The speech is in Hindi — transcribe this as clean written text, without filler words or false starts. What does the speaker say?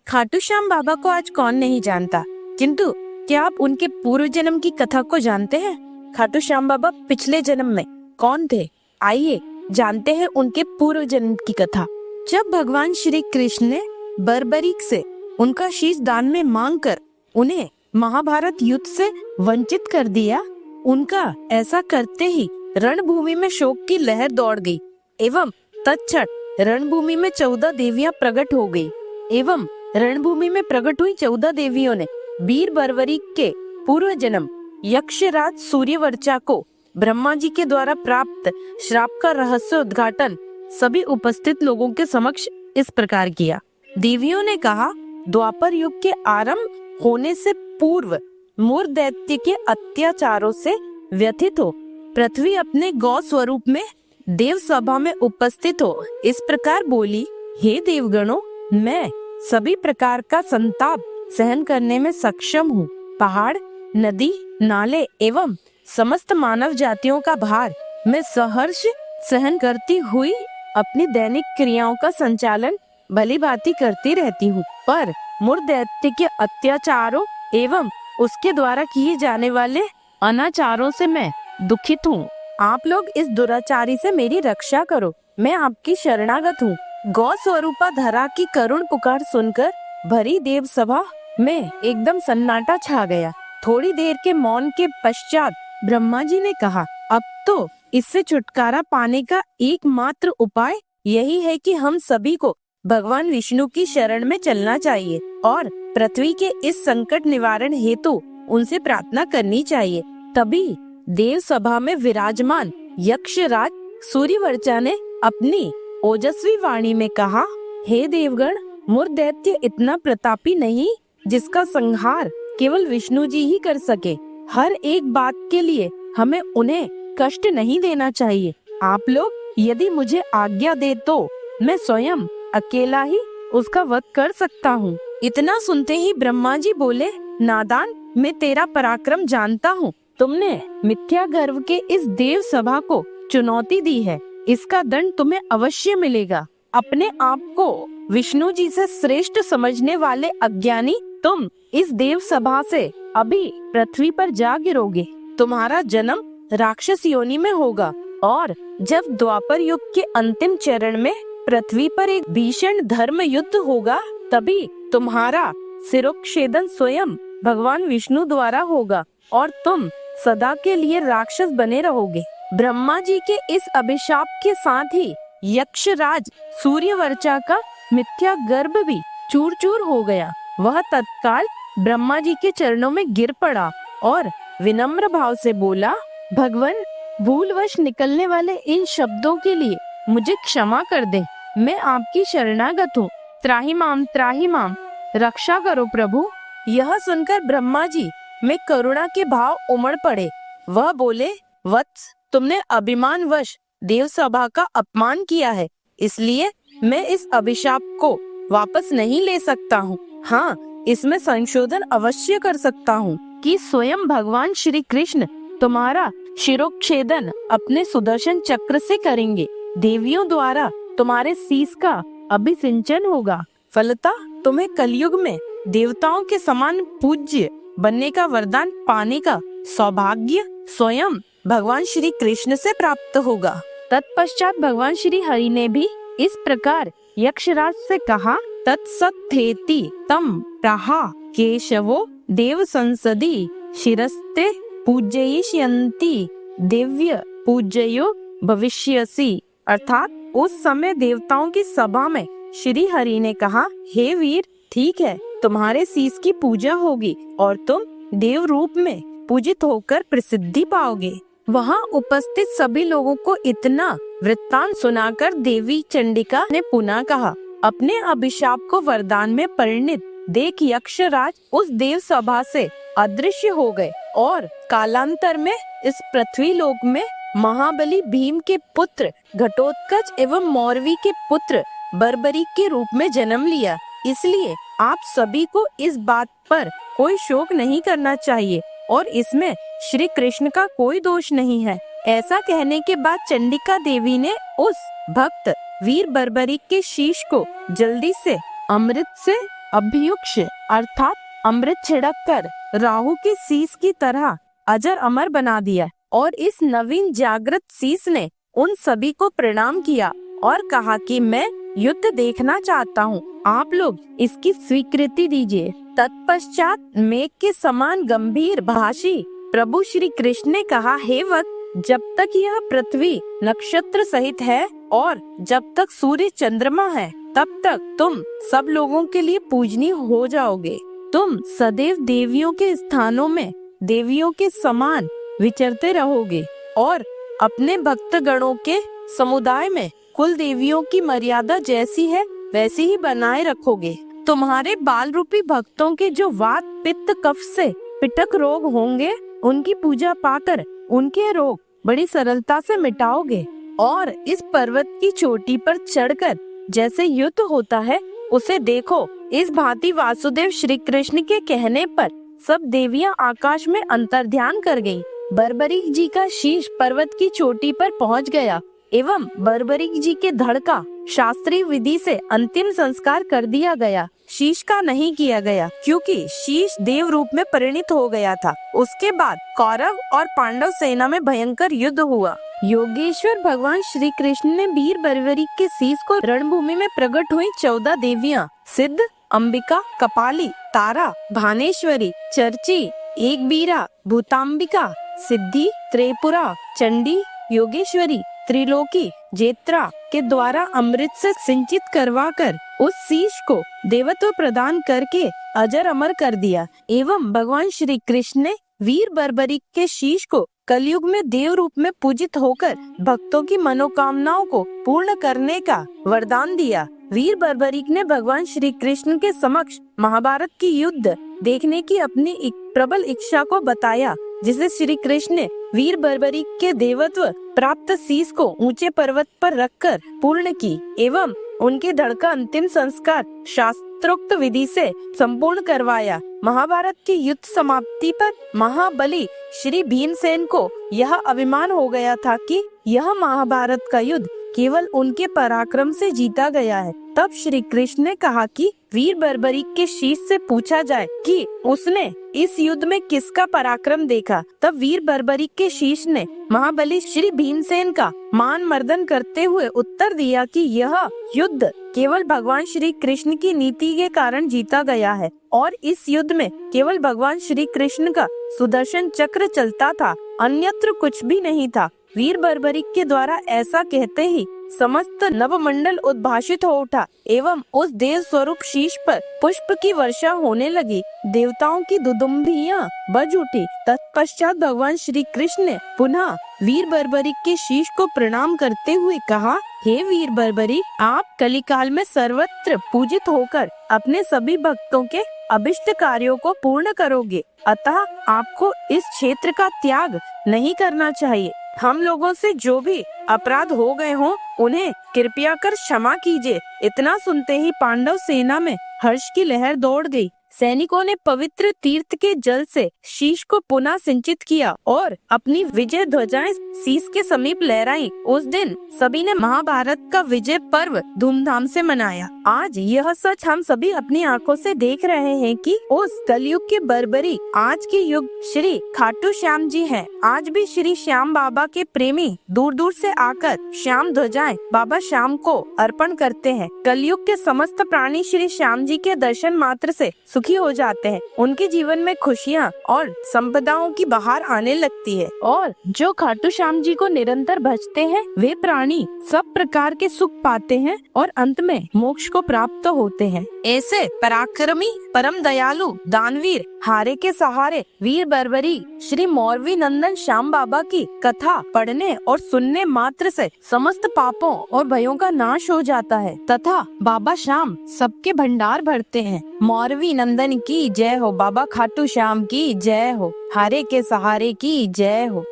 खाटू श्याम बाबा को आज कौन नहीं जानता, किंतु क्या आप उनके पूर्व जन्म की कथा को जानते हैं? खाटू श्याम बाबा पिछले जन्म में कौन थे? आइए जानते हैं उनके पूर्व जन्म की कथा। जब भगवान श्री कृष्ण ने बर्बरीक से उनका शीश दान में मांगकर उन्हें महाभारत युद्ध से वंचित कर दिया, उनका ऐसा करते ही रणभूमि में शोक की लहर दौड़ गई एवं तत्क्षण रणभूमि में 14 देवियां प्रकट हो गई एवं रणभूमि में प्रकट हुई 14 देवियों ने वीर बर्बरीक के पूर्व जन्म यक्षराज सूर्यवर्चा को ब्रह्मा जी के द्वारा प्राप्त श्राप का रहस्य उद्घाटन सभी उपस्थित लोगों के समक्ष इस प्रकार किया। देवियों ने कहा, द्वापर युग के आरंभ होने से पूर्व मूर दैत्य के अत्याचारों से व्यथित हो पृथ्वी अपने गौ स्वरूप में देव सभा में उपस्थित हो इस प्रकार बोली, हे देवगणों, मैं सभी प्रकार का संताप सहन करने में सक्षम हूँ। पहाड़, नदी, नाले एवं समस्त मानव जातियों का भार मैं सहर्ष सहन करती हुई अपनी दैनिक क्रियाओं का संचालन भली भांति करती रहती हूँ, पर मूर दैत्य के अत्याचारों एवं उसके द्वारा किए जाने वाले अनाचारों से मैं दुखित हूँ। आप लोग इस दुराचारी से मेरी रक्षा करो, मैं आपकी शरणागत हूँ। गौ स्वरूपा धरा की करुण पुकार सुनकर भरी देव सभा में एकदम सन्नाटा छा गया। थोड़ी देर के मौन के पश्चात ब्रह्मा जी ने कहा, अब तो इससे छुटकारा पाने का एकमात्र उपाय यही है कि हम सभी को भगवान विष्णु की शरण में चलना चाहिए और पृथ्वी के इस संकट निवारण हेतु उनसे प्रार्थना करनी चाहिए। तभी देव सभा में विराजमान यक्षराज सूर्यवर्चा ने अपनी ओजस्वी वाणी में कहा, हे देवगण, मूर दैत्य इतना प्रतापी नहीं जिसका संहार केवल विष्णु जी ही कर सके। हर एक बात के लिए हमें उन्हें कष्ट नहीं देना चाहिए। आप लोग यदि मुझे आज्ञा दे तो मैं स्वयं अकेला ही उसका वध कर सकता हूँ। इतना सुनते ही ब्रह्मा जी बोले, नादान, मैं तेरा पराक्रम जानता हूँ। तुमने मिथ्या गर्व के इस देव सभा को चुनौती दी है, इसका दंड तुम्हें अवश्य मिलेगा। अपने आप को विष्णु जी से श्रेष्ठ समझने वाले अज्ञानी तुम इस देव सभा से अभी पृथ्वी पर जा गिरोगे। तुम्हारा जन्म राक्षस योनि में होगा और जब द्वापर युग के अंतिम चरण में पृथ्वी पर एक भीषण धर्म युद्ध होगा, तभी तुम्हारा सिरोच्छेदन स्वयं भगवान विष्णु द्वारा होगा और तुम सदा के लिए राक्षस बने रहोगे। ब्रह्मा जी के इस अभिशाप के साथ ही यक्षराज सूर्यवर्चा का मिथ्या गर्भ भी चूर चूर हो गया। वह तत्काल ब्रह्मा जी के चरणों में गिर पड़ा और विनम्र भाव से बोला, भगवान, भूलवश निकलने वाले इन शब्दों के लिए मुझे क्षमा कर दे। मैं आपकी शरणागत हूँ। त्राहि माम, रक्षा करो प्रभु। यह सुनकर ब्रह्मा जी में करुणा के भाव उमड़ पड़े। वह बोले, वत्स, तुमने अभिमानवश देव सभा का अपमान किया है, इसलिए मैं इस अभिशाप को वापस नहीं ले सकता हूँ। हाँ, इसमें संशोधन अवश्य कर सकता हूँ कि स्वयं भगवान श्री कृष्ण तुम्हारा शिरोच्छेदन अपने सुदर्शन चक्र से करेंगे। देवियों द्वारा तुम्हारे शीश का अभिसिंचन होगा। फलतः तुम्हें कलयुग में देवताओं के समान पूज्य बनने का वरदान पाने का सौभाग्य स्वयं भगवान श्री कृष्ण से प्राप्त होगा। तत्पश्चात भगवान श्री हरि ने भी इस प्रकार यक्षराज से कहा, तत्सत्थेति तम प्रहा केशवो देव संसदि शिरस्ते पूजयिष्यन्ति दिव्य पूजयो भविष्यसि। अर्थात उस समय देवताओं की सभा में श्री हरि ने कहा, हे वीर, ठीक है, तुम्हारे शीश की पूजा होगी और तुम देव रूप में पूजित होकर प्रसिद्धि पाओगे। वहाँ उपस्थित सभी लोगों को इतना वृत्तांत सुनाकर देवी चंडिका ने पुनः कहा, अपने अभिशाप को वरदान में परिणित देख यक्षराज उस देव सभा से अदृश्य हो गए और कालांतर में इस पृथ्वी लोक में महाबली भीम के पुत्र घटोत्कच एवं मौरवी के पुत्र बर्बरीक के रूप में जन्म लिया। इसलिए आप सभी को इस बात पर कोई शोक नहीं करना चाहिए और इसमें श्री कृष्ण का कोई दोष नहीं है। ऐसा कहने के बाद चंडिका देवी ने उस भक्त वीर बर्बरीक के शीश को जल्दी से अमृत से अभियुक्त अर्थात अमृत छिड़क कर राहु के शीश की तरह अजर अमर बना दिया। और इस नवीन जागृत शीश ने उन सभी को प्रणाम किया और कहा कि मैं युद्ध देखना चाहता हूँ, आप लोग इसकी स्वीकृति दीजिए। तत्पश्चात मेघ के समान गंभीर भाषी प्रभु श्री कृष्ण ने कहा, हे वत्स, जब तक यह पृथ्वी नक्षत्र सहित है और जब तक सूर्य चंद्रमा है, तब तक तुम सब लोगों के लिए पूजनीय हो जाओगे। तुम सदैव देवियों के स्थानों में देवियों के समान विचरते रहोगे और अपने भक्तगणों के समुदाय में कुल देवियों की मर्यादा जैसी है वैसी ही बनाए रखोगे। तुम्हारे बाल रूपी भक्तों के जो वात पित्त कफ से पिटक रोग होंगे, उनकी पूजा पाकर उनके रोग बड़ी सरलता से मिटाओगे। और इस पर्वत की चोटी पर चढ़कर जैसे युद्ध होता है उसे देखो। इस भांति वासुदेव श्री कृष्ण के कहने पर सब देवियां आकाश में अंतर्ध्यान कर गईं। बर्बरीक जी का शीश पर्वत की चोटी पर पहुंच गया एवं बर्बरीक जी के धड़ का शास्त्रीय विधि से अंतिम संस्कार कर दिया गया। शीश का नहीं किया गया क्योंकि शीश देव रूप में परिणित हो गया था। उसके बाद कौरव और पांडव सेना में भयंकर युद्ध हुआ। योगेश्वर भगवान श्री कृष्ण ने वीर बर्बरीक के शीश को रणभूमि में प्रकट हुई 14 देवियां सिद्ध, अंबिका, कपाली, तारा, भानेश्वरी, चर्ची, एक बीरा, भूतांबिका, सिद्धि, त्रिपुरा, चंडी, योगेश्वरी, त्रिलोकी, जेत्रा के द्वारा अमृत से सिंचित करवाकर उस शीश को देवत्व प्रदान करके अजर अमर कर दिया। एवं भगवान श्री कृष्ण ने वीर बर्बरीक के शीश को कलयुग में देव रूप में पूजित होकर भक्तों की मनोकामनाओं को पूर्ण करने का वरदान दिया। वीर बर्बरीक ने भगवान श्री कृष्ण के समक्ष महाभारत की युद्ध देखने की अपनी प्रबल इच्छा को बताया, जिसे श्री कृष्ण ने वीर बर्बरीक के देवत्व प्राप्त शीश को ऊंचे पर्वत पर रखकर पूर्ण की एवं उनके धड़ का अंतिम संस्कार शास्त्रोक्त विधि से संपूर्ण करवाया। महाभारत की युद्ध समाप्ति पर महाबली श्री भीमसेन को यह अभिमान हो गया था कि यह महाभारत का युद्ध केवल उनके पराक्रम से जीता गया है। तब श्री कृष्ण ने कहा कि वीर बर्बरीक के शीश से पूछा जाए कि उसने इस युद्ध में किसका पराक्रम देखा। तब वीर बर्बरीक के शीश ने महाबली श्री भीमसेन का मान मर्दन करते हुए उत्तर दिया कि यह युद्ध केवल भगवान श्री कृष्ण की नीति के कारण जीता गया है और इस युद्ध में केवल भगवान श्री कृष्ण का सुदर्शन चक्र चलता था, अन्यत्र कुछ भी नहीं था। वीर बर्बरीक के द्वारा ऐसा कहते ही समस्त नवमंडल उद्भाषित हो उठा एवं उस देव स्वरूप शीश पर पुष्प की वर्षा होने लगी। देवताओं की दुदुम्बियां बज उठी। तत्पश्चात भगवान श्री कृष्ण ने पुनः वीर बर्बरीक के शीश को प्रणाम करते हुए कहा, हे वीर बर्बरीक, आप कलिकाल में सर्वत्र पूजित होकर अपने सभी भक्तों के अभिष्ट कार्यों को पूर्ण करोगे, अतः आपको इस क्षेत्र का त्याग नहीं करना चाहिए। हम लोगों से जो भी अपराध हो गए हों उन्हें कृपया कर क्षमा कीजिए। इतना सुनते ही पांडव सेना में हर्ष की लहर दौड़ गई। सैनिकों ने पवित्र तीर्थ के जल से शीश को पुनः सिंचित किया और अपनी विजय ध्वजाएं शीश के समीप लहराई। उस दिन सभी ने महाभारत का विजय पर्व धूमधाम से मनाया। आज यह सच हम सभी अपनी आंखों से देख रहे हैं कि उस कलयुग के बर्बरीक आज के युग श्री खाटू श्याम जी हैं। आज भी श्री श्याम बाबा के प्रेमी दूर दूर से आकर श्याम ध्वजाएं बाबा श्याम को अर्पण करते हैं। कलयुग के समस्त प्राणी श्री श्याम जी के दर्शन मात्र से सुखी हो जाते हैं। उनके जीवन में खुशियाँ और संपदाओं की बहार आने लगती है और जो खाटू श्याम जी को निरंतर भजते हैं वे प्राणी सब प्रकार के सुख पाते हैं और अंत में मोक्ष को प्राप्त होते हैं। ऐसे पराक्रमी परम दयालु दानवीर हारे के सहारे वीर बर्बरीक श्री मौरवी नंदन श्याम बाबा की कथा पढ़ने और सुनने मात्र से समस्त पापों और भयों का नाश हो जाता है तथा बाबा श्याम सबके भंडार भरते हैं। मौरवी नंदन की जय हो, बाबा खाटू श्याम की जय हो, हारे के सहारे की जय हो।